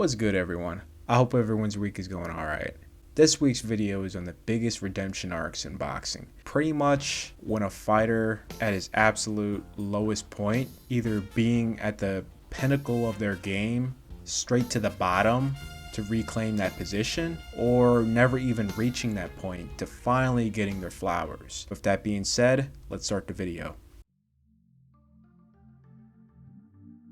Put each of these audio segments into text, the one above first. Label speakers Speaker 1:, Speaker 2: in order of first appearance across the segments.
Speaker 1: What's good, everyone? I hope everyone's week is going alright. This week's video is on the biggest redemption arcs in boxing. Pretty much when a fighter at his absolute lowest point, either being at the pinnacle of their game, straight to the bottom to reclaim that position, or never even reaching that point to finally getting their flowers. With that being said, let's start the video.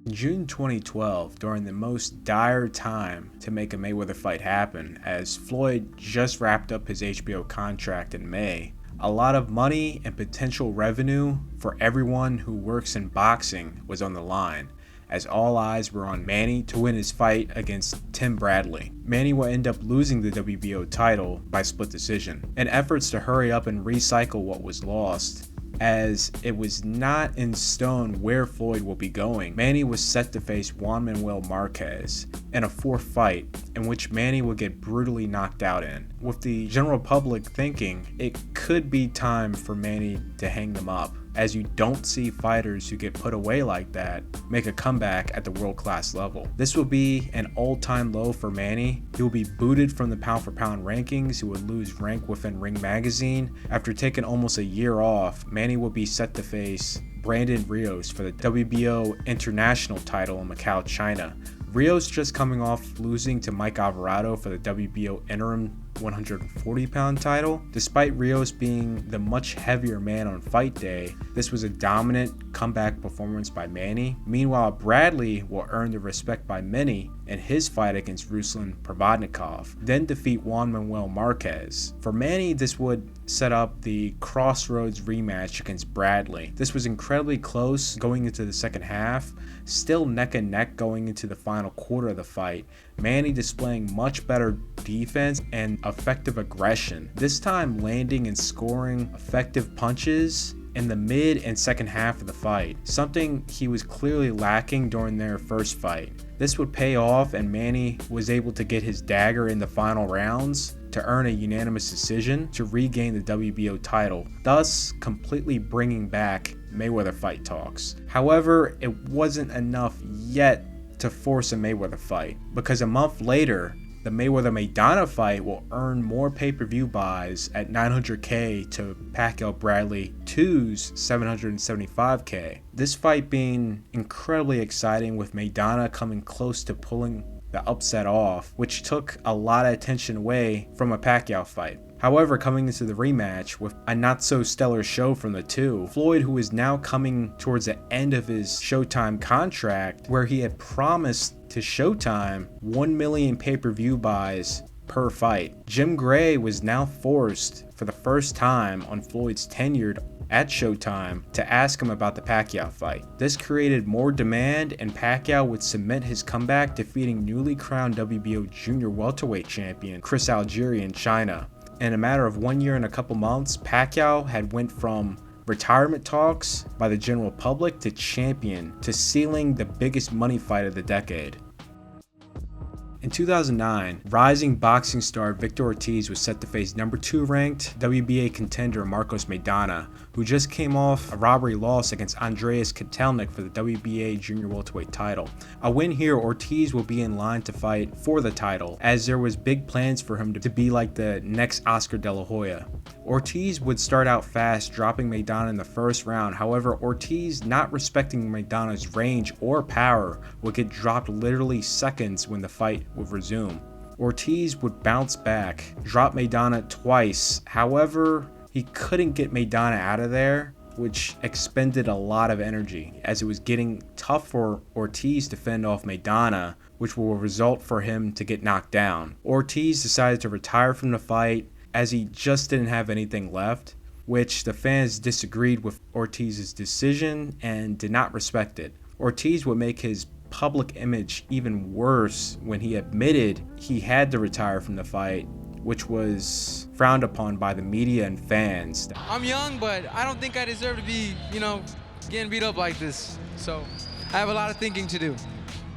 Speaker 1: In June 2012, during the most dire time to make a Mayweather fight happen, as Floyd just wrapped up his HBO contract in May, a lot of money and potential revenue for everyone who works in boxing was on the line, as all eyes were on Manny to win his fight against Tim Bradley. Manny will end up losing the WBO title by split decision. In efforts to hurry up and recycle what was lost, as it was not in stone where Floyd will be going, Manny was set to face Juan Manuel Marquez in a fourth fight in which Manny would get brutally knocked out in, with the general public thinking it could be time for Manny to hang them up, as you don't see fighters who get put away like that make a comeback at the world-class level. This will be an all-time low for Manny. He will be booted from the pound-for-pound rankings. He would lose rank within Ring Magazine. After taking almost a year off, Manny will be set to face Brandon Rios for the WBO International title in Macau, China. Rios just coming off losing to Mike Alvarado for the WBO Interim 140-pound title. Despite Rios being the much heavier man on fight day, this was a dominant comeback performance by Manny. Meanwhile, Bradley will earn the respect by many in his fight against Ruslan Provodnikov, then defeat Juan Manuel Marquez. For Manny, this would set up the Crossroads rematch against Bradley. This was incredibly close going into the second half, still neck and neck going into the final quarter of the fight. Manny displaying much better defense and effective aggression, this time landing and scoring effective punches in the mid and second half of the fight, something he was clearly lacking during their first fight. This would pay off, and Manny was able to get his dagger in the final rounds to earn a unanimous decision to regain the WBO title, thus completely bringing back Mayweather fight talks. However, it wasn't enough yet to force a Mayweather fight, because a month later, the Mayweather-Maidana fight will earn more pay-per-view buys at $900K to Pacquiao-Bradley 2's $775K. This fight being incredibly exciting, with Maidana coming close to pulling the upset off, which took a lot of attention away from a Pacquiao fight. However, coming into the rematch with a not-so-stellar show from the two, Floyd, who is now coming towards the end of his Showtime contract, where he had promised to Showtime 1 million pay-per-view buys per fight. Jim Gray was now forced, for the first time on Floyd's tenure at Showtime, to ask him about the Pacquiao fight. This created more demand, and Pacquiao would cement his comeback, defeating newly crowned WBO junior welterweight champion Chris Algieri in China. In a matter of 1 year and a couple months, Pacquiao had went from retirement talks by the general public to champion, to sealing the biggest money fight of the decade. In 2009, rising boxing star Victor Ortiz was set to face number 2 ranked WBA contender Marcos Maidana, who just came off a robbery loss against Andreas Kotelnik for the WBA junior welterweight title. A win here, Ortiz will be in line to fight for the title, as there was big plans for him to be like the next Oscar De La Hoya. Ortiz would start out fast, dropping Maidana in the first round. However, Ortiz, not respecting Maidana's range or power, would get dropped literally seconds when the fight would resume. Ortiz would bounce back, drop Maidana twice. However, he couldn't get Maidana out of there, which expended a lot of energy, as it was getting tough for Ortiz to fend off Maidana, which will result for him to get knocked down. Ortiz decided to retire from the fight, as he just didn't have anything left, which the fans disagreed with Ortiz's decision and did not respect it. Ortiz would make his public image even worse when he admitted he had to retire from the fight, which was frowned upon by the media and fans.
Speaker 2: I'm young, but I don't think I deserve to be, getting beat up like this. So I have a lot of thinking to do.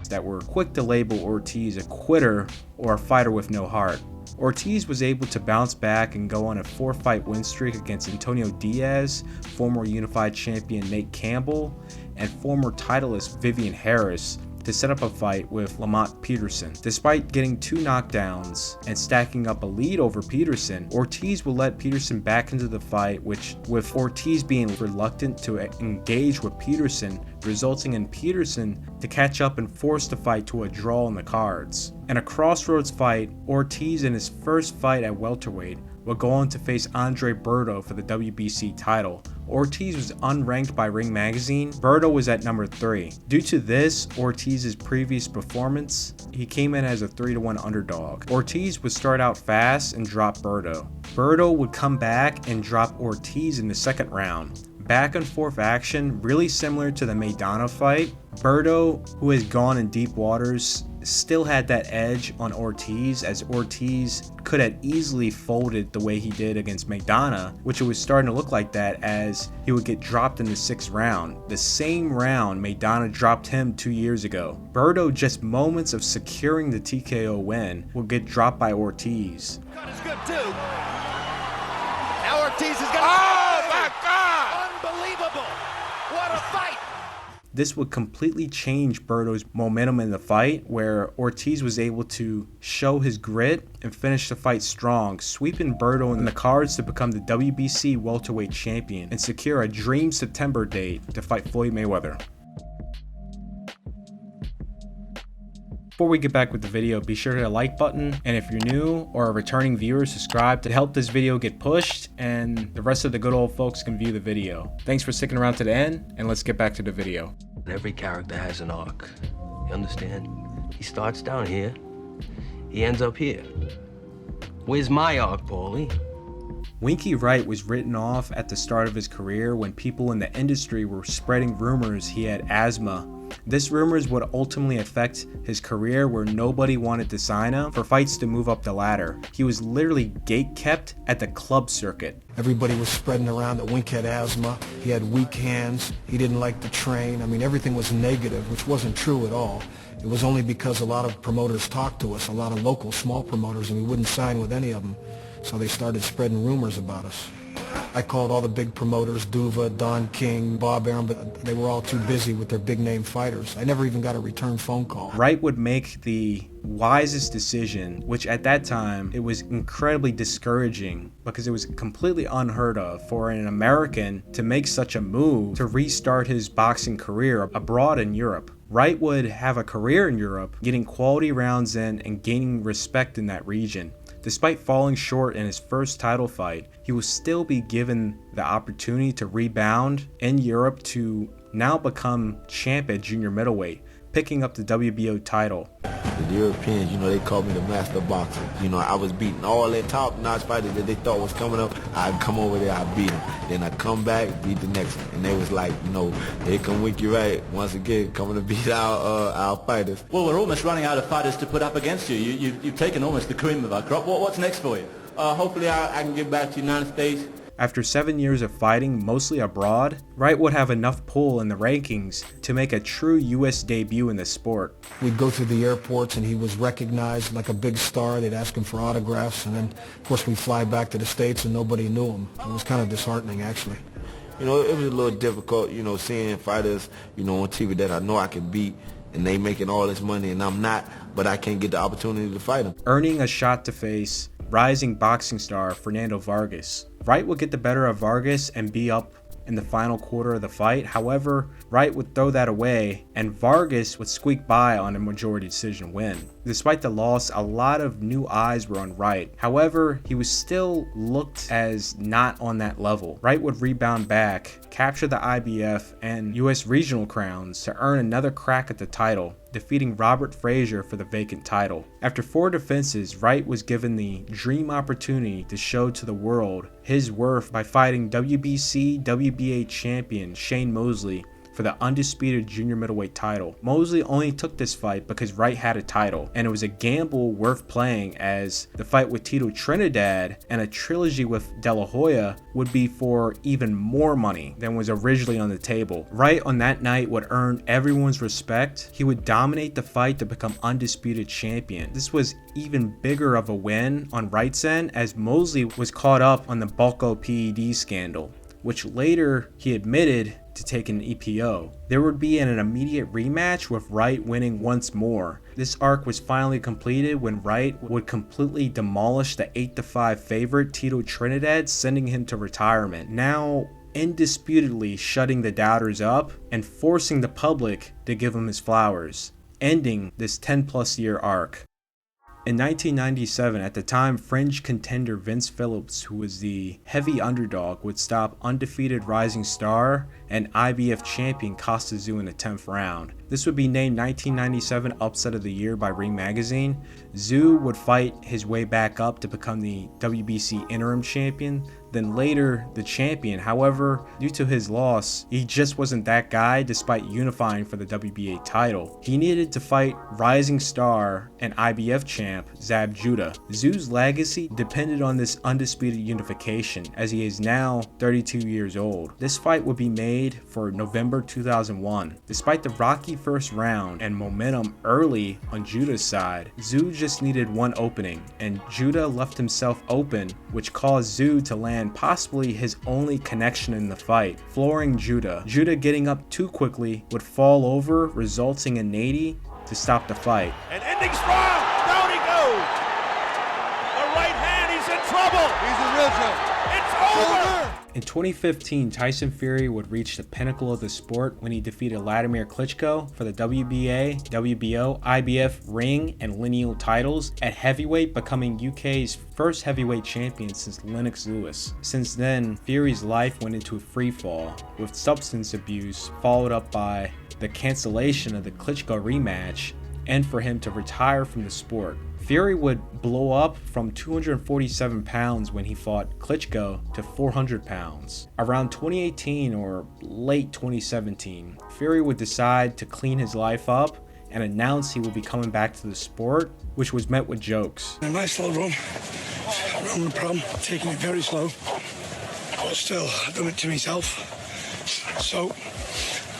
Speaker 1: That were quick to label Ortiz a quitter or a fighter with no heart. Ortiz was able to bounce back and go on a 4-fight win streak against Antonio Diaz, former unified champion Nate Campbell, and former titleist Vivian Harris, to set up a fight with Lamont Peterson. Despite getting 2 knockdowns and stacking up a lead over Peterson, Ortiz will let Peterson back into the fight, which, with Ortiz being reluctant to engage with Peterson, resulting in Peterson to catch up and force the fight to a draw on the cards. In a crossroads fight, Ortiz, in his first fight at welterweight, will go on to face Andre Berto for the WBC title. Ortiz was unranked by Ring Magazine. Berto was at number 3. Due to this, Ortiz's previous performance, he came in as a 3-1 underdog. Ortiz would start out fast and drop Berto. Berto would come back and drop Ortiz in the second round. Back and forth action, really similar to the Maidana fight. Berto, who has gone in deep waters, still had that edge on Ortiz, as Ortiz could have easily folded the way he did against Maidana, which it was starting to look like that as he would get dropped in the 6th round. The same round Maidana dropped him 2 years ago. Berto, just moments of securing the TKO win, will get dropped by Ortiz.
Speaker 3: Cut is good too. Now Ortiz is gonna.
Speaker 4: Oh my God!
Speaker 3: Unbelievable! What a fight!
Speaker 1: This would completely change Berto's momentum in the fight, where Ortiz was able to show his grit and finish the fight strong, sweeping Berto in the cards to become the WBC welterweight champion and secure a dream September date to fight Floyd Mayweather. Before we get back with the video, be sure to hit the like button, and if you're new or a returning viewer, subscribe to help this video get pushed and the rest of the good old folks can view the video. Thanks for sticking around to the end, and let's get back to the video.
Speaker 5: Every character has an arc, you understand? He starts down here, he ends up here. Where's my arc, Paulie?
Speaker 1: Winky Wright was written off at the start of his career when people in the industry were spreading rumors he had asthma. This rumors would ultimately affect his career, where nobody wanted to sign him for fights to move up the ladder. He was literally gatekept at the club circuit.
Speaker 6: Everybody was spreading around that Wink had asthma, he had weak hands, he didn't like to train. I mean, everything was negative, which wasn't true at all. It was only because a lot of promoters talked to us, a lot of local small promoters, and we wouldn't sign with any of them. So they started spreading rumors about us. I called all the big promoters, Duva, Don King, Bob Arum, but they were all too busy with their big name fighters. I never even got a return phone call.
Speaker 1: Wright would make the wisest decision, which at that time, it was incredibly discouraging because it was completely unheard of for an American to make such a move to restart his boxing career abroad in Europe. Wright would have a career in Europe, getting quality rounds in and gaining respect in that region. Despite falling short in his first title fight, he will still be given the opportunity to rebound in Europe to now become champ at junior middleweight, picking up the WBO title.
Speaker 4: The Europeans, they called me the master boxer. I was beating all their top-notch fighters that they thought was coming up. I'd come over there, I'd beat them. Then I'd come back, beat the next one. And they was like, here come Winky Wright, once again, coming to beat our fighters.
Speaker 7: Well, we're almost running out of fighters to put up against you. You've taken almost the cream of our crop. What's next for you?
Speaker 4: Hopefully I can get back to the United States.
Speaker 1: After 7 years of fighting mostly abroad, Wright would have enough pull in the rankings to make a true US debut in the sport.
Speaker 6: We'd go through the airports and he was recognized like a big star. They'd ask him for autographs, and then of course we'd fly back to the States and nobody knew him. It was kind of disheartening, actually.
Speaker 4: It was a little difficult, seeing fighters, on TV that I know I can beat, and they making all this money and I'm not, but I can't get the opportunity to fight them.
Speaker 1: Earning a shot to face rising boxing star Fernando Vargas. Wright would get the better of Vargas and be up in the final quarter of the fight. However, Wright would throw that away and Vargas would squeak by on a majority decision win. Despite the loss, a lot of new eyes were on Wright. However, he was still looked as not on that level. Wright would rebound back, capture the IBF and US regional crowns to earn another crack at the title, defeating Robert Frazier for the vacant title. After 4 defenses, Wright was given the dream opportunity to show to the world his worth by fighting WBC, WBA champion Shane Mosley for the undisputed junior middleweight title. Mosley only took this fight because Wright had a title, and it was a gamble worth playing, as the fight with Tito Trinidad and a trilogy with De La Hoya would be for even more money than was originally on the table. Wright on that night would earn everyone's respect. He would dominate the fight to become undisputed champion. This was even bigger of a win on Wright's end, as Mosley was caught up on the Balco PED scandal. which later he admitted to take an EPO. There would be an immediate rematch with Wright winning once more. This arc was finally completed when Wright would completely demolish the 8-5 favorite Tito Trinidad, sending him to retirement, now indisputably shutting the doubters up and forcing the public to give him his flowers, ending this 10+ year arc. In 1997, at the time, fringe contender Vince Phillips, who was the heavy underdog, would stop undefeated rising star and IBF champion Costa Tszyu in the 10th round. This would be named 1997 Upset of the Year by Ring Magazine. Tszyu would fight his way back up to become the WBC interim champion, then later the champion. However, due to his loss, he just wasn't that guy despite unifying for the WBA title. He needed to fight rising star and IBF champ Zab Judah. Tszyu's legacy depended on this undisputed unification, as he is now 32 years old. This fight would be made for November 2001. Despite the rocky first round and momentum early on Judah's side, Tszyu just needed one opening, and Judah left himself open, which caused Tszyu to land possibly his only connection in the fight, flooring Judah. Judah getting up too quickly would fall over, resulting in Nady to stop the fight.
Speaker 3: And ending strong. Down he goes. The right hand. He's in trouble.
Speaker 2: He's in real trouble.
Speaker 3: It's over.
Speaker 1: In 2015, Tyson Fury would reach the pinnacle of the sport when he defeated Vladimir Klitschko for the WBA, WBO, IBF, ring, and lineal titles at heavyweight, becoming UK's first heavyweight champion since Lennox Lewis. Since then, Fury's life went into a freefall, with substance abuse followed up by the cancellation of the Klitschko rematch and for him to retire from the sport. Fury would blow up from 247 pounds when he fought Klitschko to 400 pounds. Around 2018 or late 2017, Fury would decide to clean his life up and announce he would be coming back to the sport, which was met with jokes.
Speaker 8: In my slow run, no problem, taking it very slow, but still I've done it to myself, so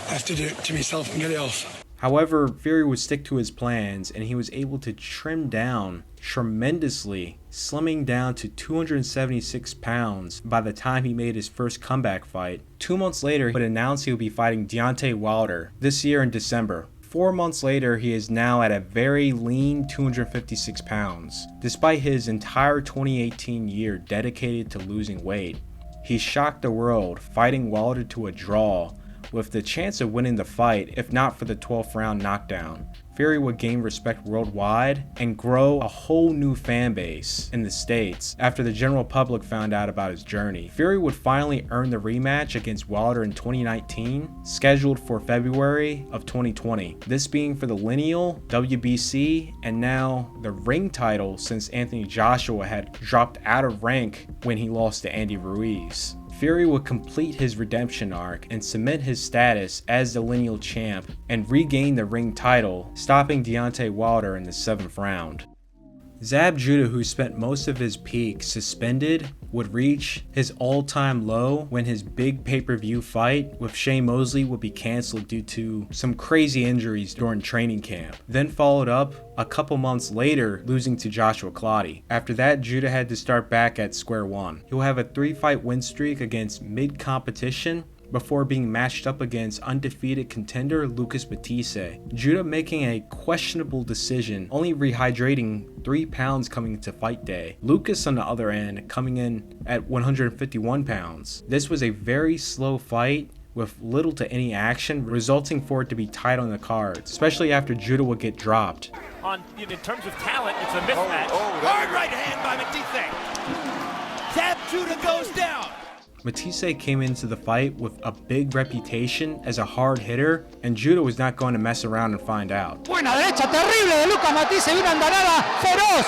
Speaker 8: I have to do it to myself and get it off.
Speaker 1: However, Fury would stick to his plans, and he was able to trim down tremendously, slimming down to 276 pounds by the time he made his first comeback fight. 2 months later, he would announce he would be fighting Deontay Wilder this year in December. 4 months later, he is now at a very lean 256 pounds. Despite his entire 2018 year dedicated to losing weight, he shocked the world, fighting Wilder to a draw, with the chance of winning the fight if not for the 12th round knockdown. Fury would gain respect worldwide and grow a whole new fan base in the States after the general public found out about his journey. Fury would finally earn the rematch against Wilder in 2019, scheduled for February of 2020. This being for the lineal, WBC, and now the ring title, since Anthony Joshua had dropped out of rank when he lost to Andy Ruiz. Fury would complete his redemption arc and cement his status as the lineal champ and regain the ring title, stopping Deontay Wilder in the 7th round. Zab Judah, who spent most of his peak suspended, would reach his all-time low when his big pay-per-view fight with Shane Mosley would be canceled due to some crazy injuries during training camp. Then followed up a couple months later, losing to Joshua Clottey. After that, Judah had to start back at square one. He'll have a 3-fight win streak against mid-competition before being matched up against undefeated contender Lucas Matthysse. Judah making a questionable decision, only rehydrating 3 pounds coming into fight day. Lucas, on the other end, coming in at 151 pounds. This was a very slow fight with little to any action, resulting for it to be tight on the cards, especially after Judah would get dropped.
Speaker 3: In terms of talent, it's a mismatch. Hard right hand by Matthysse. Zab Judah goes down.
Speaker 1: Matthysse came into the fight with a big reputation as a hard hitter, and Judah was not going to mess around and find out.
Speaker 9: Buena derecha terrible de Lucas Matthysse, una andanada feroz.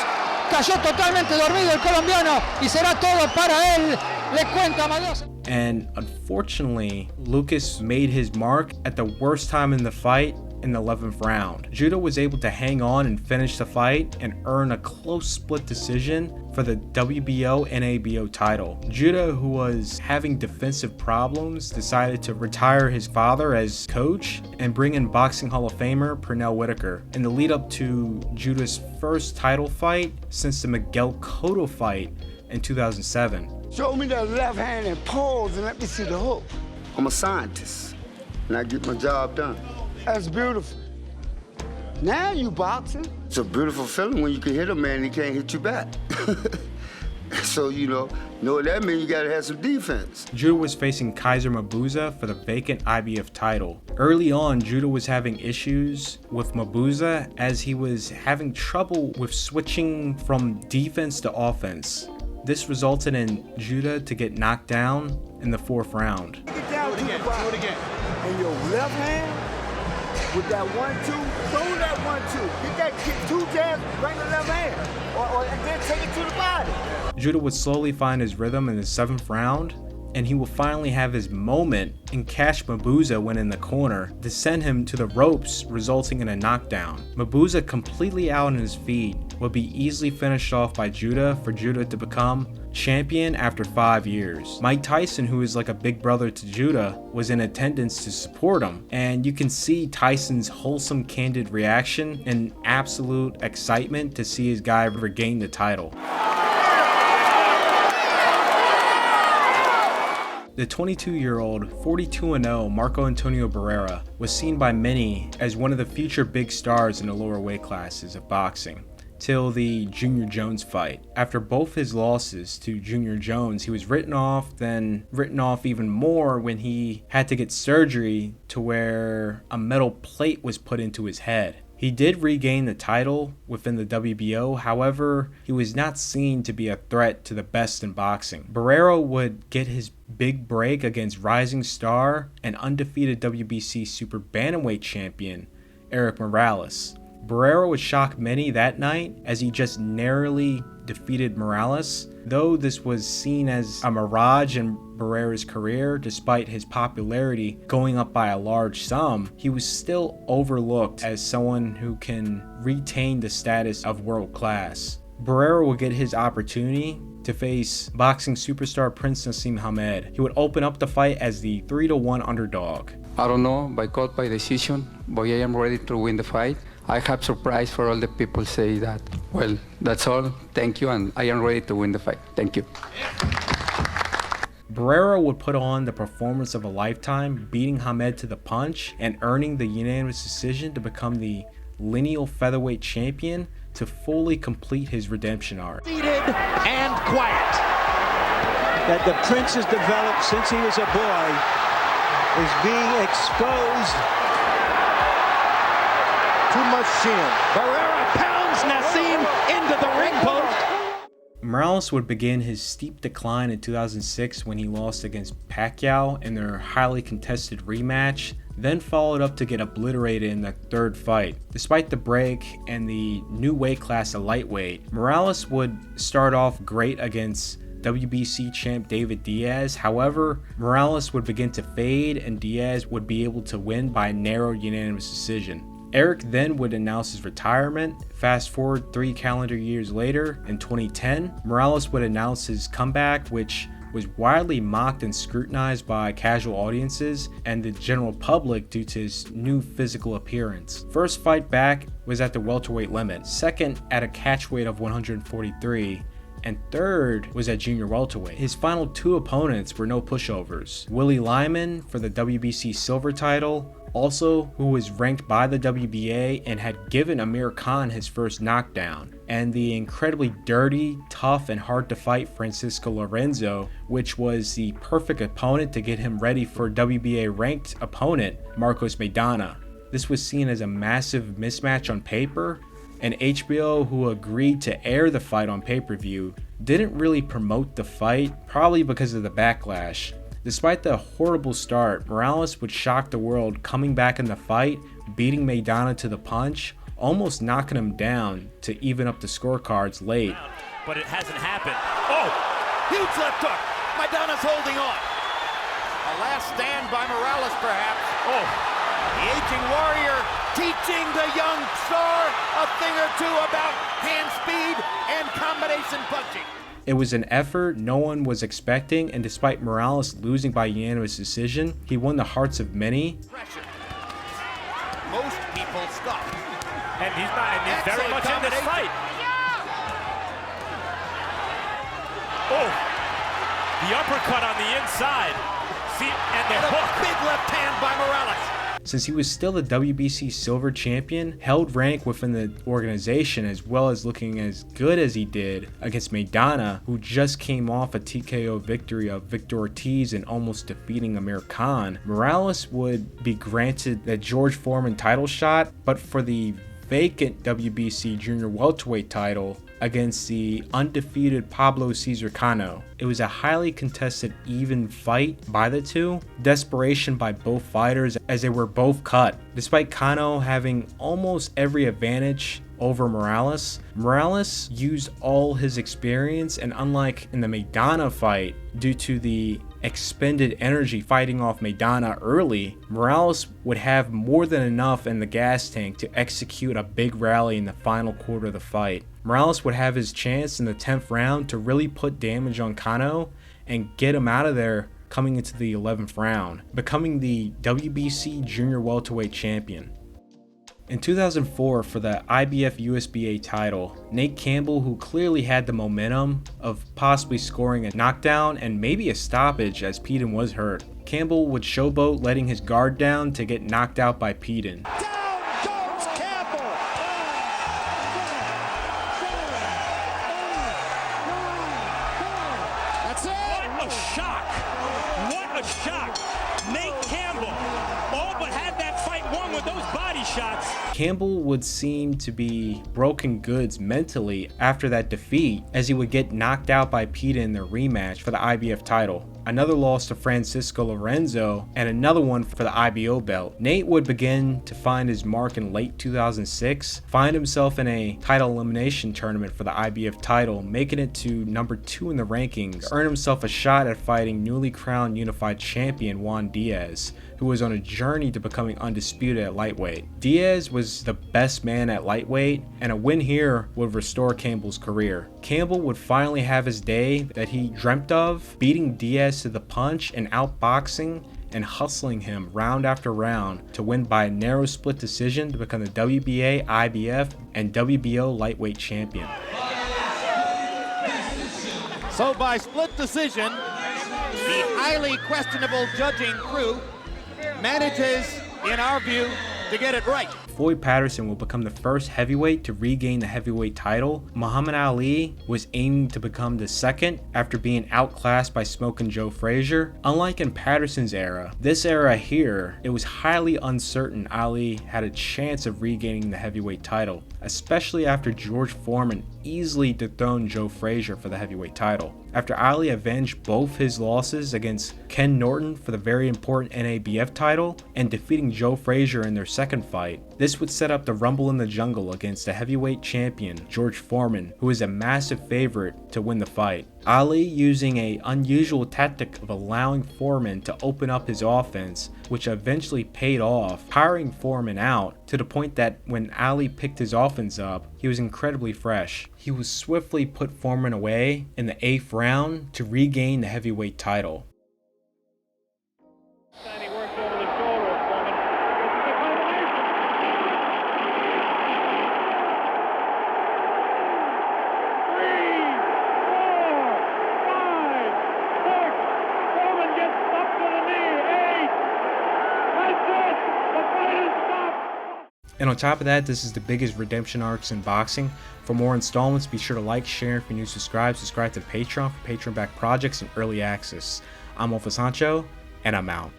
Speaker 9: Cayó totalmente dormido el colombiano y será todo para él. Le cuenta Amadeus.
Speaker 1: And unfortunately, Lucas made his mark at the worst time in the fight in the 11th round. Judah was able to hang on and finish the fight and earn a close split decision for the WBO NABO title. Judah, who was having defensive problems, decided to retire his father as coach and bring in Boxing Hall of Famer Pernell Whitaker. In the lead up to Judah's first title fight since the Miguel Cotto fight in 2007.
Speaker 10: Show me that left hand and pause and let me see the hook. I'm a scientist, and I get my job done. That's beautiful. Now you boxing. It's a beautiful feeling when you can hit a man and he can't hit you back. So, you know what that means? You gotta have some defense.
Speaker 1: Judah was facing Kaiser Mabuza for the vacant IBF title. Early on, Judah was having issues with Mabuza as he was having trouble with switching from defense to offense. This resulted in Judah to get knocked down in the 4th round.
Speaker 10: Get down to the bottom. Do it again. And your left hand with that 1-2, throw that 1-2. Get 2 jabs, bring the left hand. Or then take it to the body.
Speaker 1: Judah would slowly find his rhythm in the 7th round, and he will finally have his moment and catch Mabuza when in the corner to send him to the ropes, resulting in a knockdown. Mabuza, completely out on his feet, would be easily finished off by Judah for Judah to become champion after 5 years. Mike Tyson, who is like a big brother to Judah, was in attendance to support him, and you can see Tyson's wholesome, candid reaction and absolute excitement to see his guy regain the title. The 22-year-old, 42-0 Marco Antonio Barrera was seen by many as one of the future big stars in the lower weight classes of boxing, till the Junior Jones fight. After both his losses to Junior Jones, he was written off, then written off even more when he had to get surgery to where a metal plate was put into his head. He did regain the title within the WBO, however, he was not seen to be a threat to the best in boxing. Barrera would get his big break against rising star and undefeated WBC Super Bantamweight champion Erik Morales. Barrera would shock many that night as he just narrowly defeated Morales. Though this was seen as a mirage in Barrera's career, despite his popularity going up by a large sum, he was still overlooked as someone who can retain the status of world class. Barrera will get his opportunity to face boxing superstar Prince Naseem Hamed. He would open up the fight as the 3-1 underdog.
Speaker 11: I don't know, by cut, by decision, but I am ready to win the fight. I have surprise for all the people say that. Well, that's all. Thank you, and I am ready to win the fight. Thank you.
Speaker 1: Barrera would put on the performance of a lifetime, beating Hamed to the punch and earning the unanimous decision to become the lineal featherweight champion to fully complete his redemption arc.
Speaker 3: Seated and quiet. That the Prince has developed since he was a boy is being exposed. Too much chin. Barrera pounds Naseem into the ring post.
Speaker 1: Morales would begin his steep decline in 2006 when he lost against Pacquiao in their highly contested rematch, then followed up to get obliterated in the 3rd fight. Despite the break and the new weight class of lightweight, Morales would start off great against WBC champ David Diaz. However, Morales would begin to fade and Diaz would be able to win by a narrow unanimous decision. Erik then would announce his retirement. Fast forward 3 calendar years later, in 2010, Morales would announce his comeback, which was widely mocked and scrutinized by casual audiences and the general public due to his new physical appearance. First fight back was at the welterweight limit, second at a catch weight of 143, and third was at junior welterweight. His final 2 opponents were no pushovers. Willie Lyman for the WBC silver title, also who was ranked by the WBA and had given Amir Khan his first knockdown, and the incredibly dirty, tough, and hard to fight Francisco Lorenzo, which was the perfect opponent to get him ready for WBA ranked opponent Marcos Maidana. This was seen as a massive mismatch on paper, and HBO, who agreed to air the fight on pay-per-view, didn't really promote the fight, probably because of the backlash. Despite the horrible start, Morales would shock the world coming back in the fight, beating Maidana to the punch, almost knocking him down to even up the scorecards late.
Speaker 3: But it hasn't happened. Oh, huge left hook. Maidana's holding on. A last stand by Morales, perhaps. Oh, the aging warrior teaching the young star a thing or two about hand speed and combination punching.
Speaker 1: It was an effort no one was expecting, and despite Morales losing by unanimous decision, he won the hearts of many.
Speaker 3: Most people stop. And he's very much in this fight. Oh, the uppercut on the inside. See, and the hook. Big left hand by Morales.
Speaker 1: Since he was still the WBC Silver Champion, held rank within the organization as well as looking as good as he did against Maidana, who just came off a TKO victory of Victor Ortiz and almost defeating Amir Khan, Morales would be granted the George Foreman title shot, but for the vacant WBC Junior Welterweight title against the undefeated Pablo Cesar Cano. It was a highly contested, even fight by the two. Desperation by both fighters as they were both cut. Despite Cano having almost every advantage over Morales, Morales used all his experience, and unlike in the Maidana fight, due to the expended energy fighting off Maidana early, Morales would have more than enough in the gas tank to execute a big rally in the final quarter of the fight. Morales would have his chance in the 10th round to really put damage on Cano and get him out of there coming into the 11th round, becoming the WBC Junior Welterweight Champion. In 2004, for the IBF USBA title, Nate Campbell, who clearly had the momentum of possibly scoring a knockdown and maybe a stoppage as Peden was hurt, Campbell would showboat letting his guard down to get knocked out by Peden.
Speaker 3: Down goes Campbell. That's it. What a shock. What a shock. Nate Campbell all but had that fight won with those body shots.
Speaker 1: Campbell would seem to be broken goods mentally after that defeat, as he would get knocked out by Peden in their rematch for the IBF title. Another loss to Francisco Lorenzo, and another one for the IBO belt. Nate would begin to find his mark in late 2006, find himself in a title elimination tournament for the IBF title, making it to number 2 in the rankings, earn himself a shot at fighting newly crowned unified champion Juan Diaz, who was on a journey to becoming undisputed at lightweight. Diaz was the best man at lightweight, and a win here would restore Campbell's career. Campbell would finally have his day that he dreamt of, beating Diaz to the punch and outboxing and hustling him round after round to win by a narrow split decision to become the WBA, IBF, and WBO lightweight champion.
Speaker 3: So by split decision, the highly questionable judging crew manages, in our view, to get it right.
Speaker 1: Floyd Patterson will become the first heavyweight to regain the heavyweight title. Muhammad Ali was aiming to become the second after being outclassed by Smokin' Joe Frazier. Unlike in Patterson's era, this era here, it was highly uncertain Ali had a chance of regaining the heavyweight title, especially after George Foreman easily dethroned Joe Frazier for the heavyweight title. After Ali avenged both his losses against Ken Norton for the very important NABF title and defeating Joe Frazier in their second fight, this would set up the Rumble in the Jungle against the heavyweight champion George Foreman, who is a massive favorite to win the fight. Ali using an unusual tactic of allowing Foreman to open up his offense, which eventually paid off, tiring Foreman out to the point that when Ali picked his offense up, he was incredibly fresh. He would swiftly put Foreman away in the 8th round to regain the heavyweight title. And on top of that, this is the biggest redemption arcs in boxing. For more installments, be sure to like, share, and if you're new, subscribe to Patreon for Patreon-backed projects and early access. I'm Alpha Sancho, and I'm out.